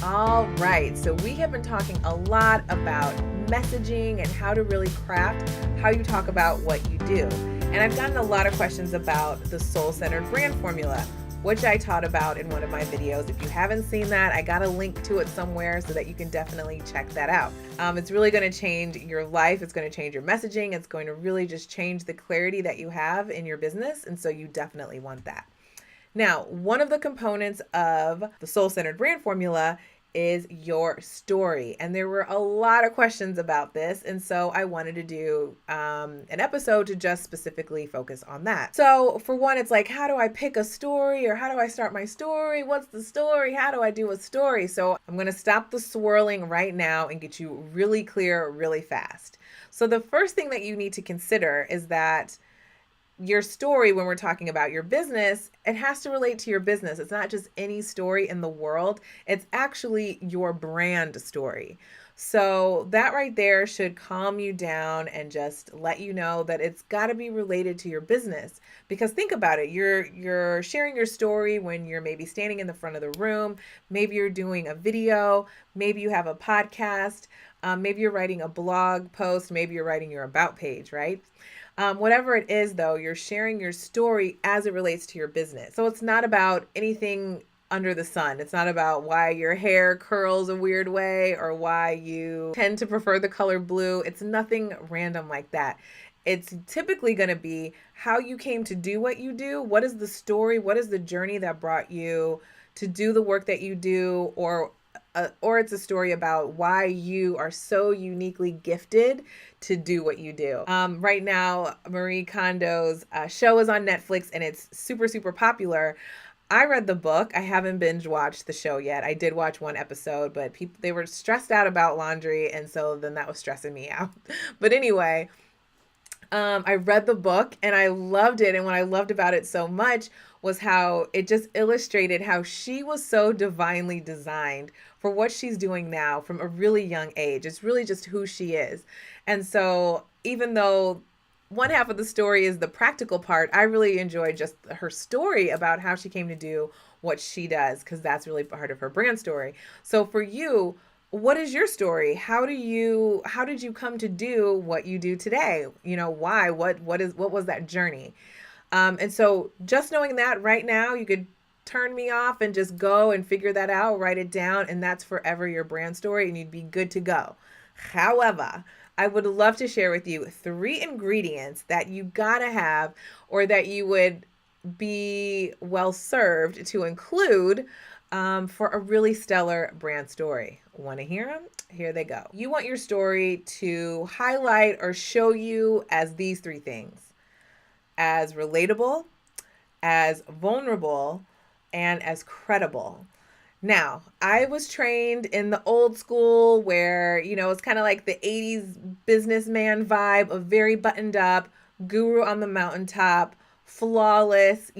All right, so we have been talking a lot about messaging and how to really craft how you talk about what you do. And I've gotten a lot of questions about the soul-centered brand formula, which I taught about in one of my videos. If you haven't seen that, I got a link to it somewhere so that you can definitely check that out. It's really going to change your life. It's going to change your messaging. It's going to really just change the clarity that you have in your business. And so you definitely want that. Now, one of the components of the soul-centered brand formula is your story. And there were a lot of questions about this. And so I wanted to do an episode to just specifically focus on that. So for one, it's like, how do I pick a story, or how do I start my story? What's the story? How do I do a story? So I'm going to stop the swirling right now and get you really clear really fast. So the first thing that you need to consider is that your story, when we're talking about your business, it has to relate to your business. It's not just any story in the world. It's actually your brand story. So that right there should calm you down and just let you know that it's got to be related to your business. Because think about it, you're sharing your story when you're maybe standing in the front of the room, maybe you're doing a video, maybe you have a podcast, maybe you're writing a blog post, maybe you're writing your about page, right? Whatever it is, though, you're sharing your story as it relates to your business. So it's not about anything under the sun. It's not about why your hair curls a weird way or why you tend to prefer the color blue. It's nothing random like that. It's typically going to be how you came to do what you do. What is the story? What is the journey that brought you to do the work that you do, or it's a story about why you are so uniquely gifted to do what you do. Right now, Marie Kondo's show is on Netflix and it's super, super popular. I read the book. I haven't binge watched the show yet. I did watch one episode, but they were stressed out about laundry, and so then that was stressing me out. But anyway, I read the book and I loved it. And what I loved about it so much was how it just illustrated how she was so divinely designed for what she's doing now from a really young age. It's really just who she is. And so even though one half of the story is the practical part, I really enjoyed just her story about how she came to do what she does, because that's really part of her brand story. So for you, what is your story? How did you come to do what you do today? You know, why? What was that journey? And so just knowing that right now, you could turn me off and just go and figure that out, write it down, and that's forever your brand story, and you'd be good to go. However, I would love to share with you 3 ingredients that you gotta have, or that you would be well served to include for a really stellar brand story. Want to hear them? Here they go. You want your story to highlight or show you as these 3 things: as relatable, as vulnerable, and as credible. Now, I was trained in the old school where, it's kind of like the 80s businessman vibe of very buttoned up, guru on the mountaintop, flawless,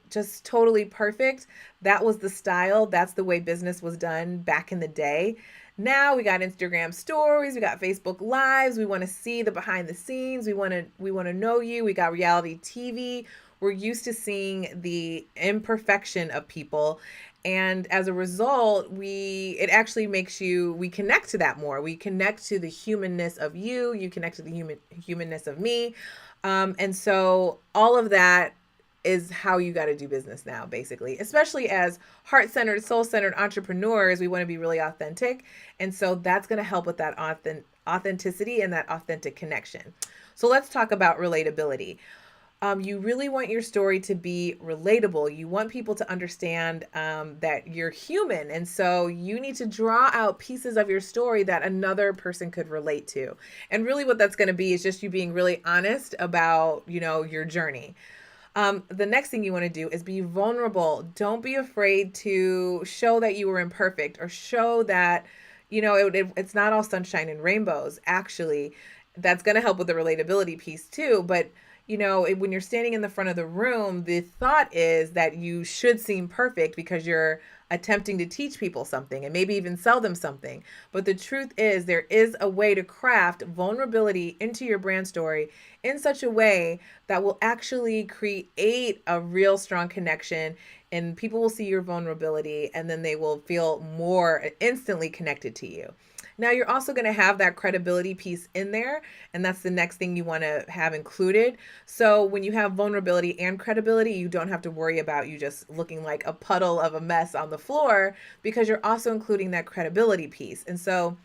just totally perfect. That was the style. That's the way business was done back in the day. Now we got Instagram stories, we got Facebook lives. We want to see the behind the scenes. We want to know you. We got reality TV. We're used to seeing the imperfection of people. And as a result, it actually makes we connect to that more. We connect to the humanness of you. You connect to the humanness of me. And so all of that is how you got to do business now, basically, especially as heart-centered, soul-centered entrepreneurs. We want to be really authentic. And so that's going to help with that authenticity and that authentic connection. So let's talk about relatability. You really want your story to be relatable. You want people to understand that you're human. And so you need to draw out pieces of your story that another person could relate to. And really what that's going to be is just you being really honest about, your journey. The next thing you want to do is be vulnerable. Don't be afraid to show that you were imperfect, or show that, it's not all sunshine and rainbows. Actually, that's going to help with the relatability piece too. But when you're standing in the front of the room, the thought is that you should seem perfect because you're attempting to teach people something and maybe even sell them something. But the truth is, there is a way to craft vulnerability into your brand story in such a way that will actually create a real strong connection and people will see your vulnerability, and then they will feel more instantly connected to you. Now, you're also going to have that credibility piece in there, and that's the next thing you want to have included. So when you have vulnerability and credibility, you don't have to worry about you just looking like a puddle of a mess on the floor, because you're also including that credibility piece. And so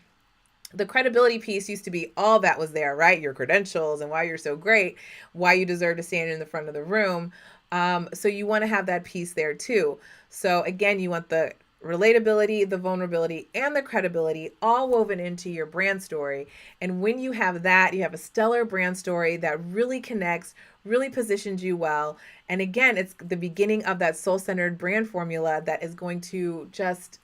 the credibility piece used to be all that was there, right? Your credentials and why you're so great, why you deserve to stand in the front of the room. So you want to have that piece there too. So again, you want the relatability, the vulnerability, and the credibility all woven into your brand story. And when you have that, you have a stellar brand story that really connects, really positions you well. And again, it's the beginning of that soul-centered brand formula that is going to just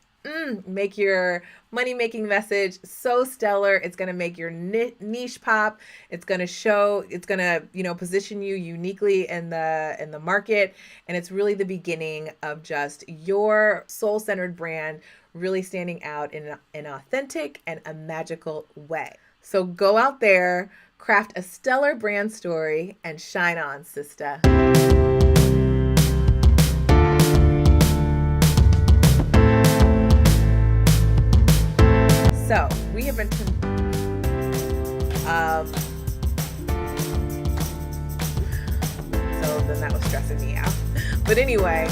make your money-making message so stellar. It's going to make your niche pop. It's going to show, it's going to, position you uniquely in the market. And it's really the beginning of just your soul-centered brand really standing out in an authentic and a magical way. So go out there, craft a stellar brand story, and shine on, sister. So we have been, so then that was stressing me out. But anyway,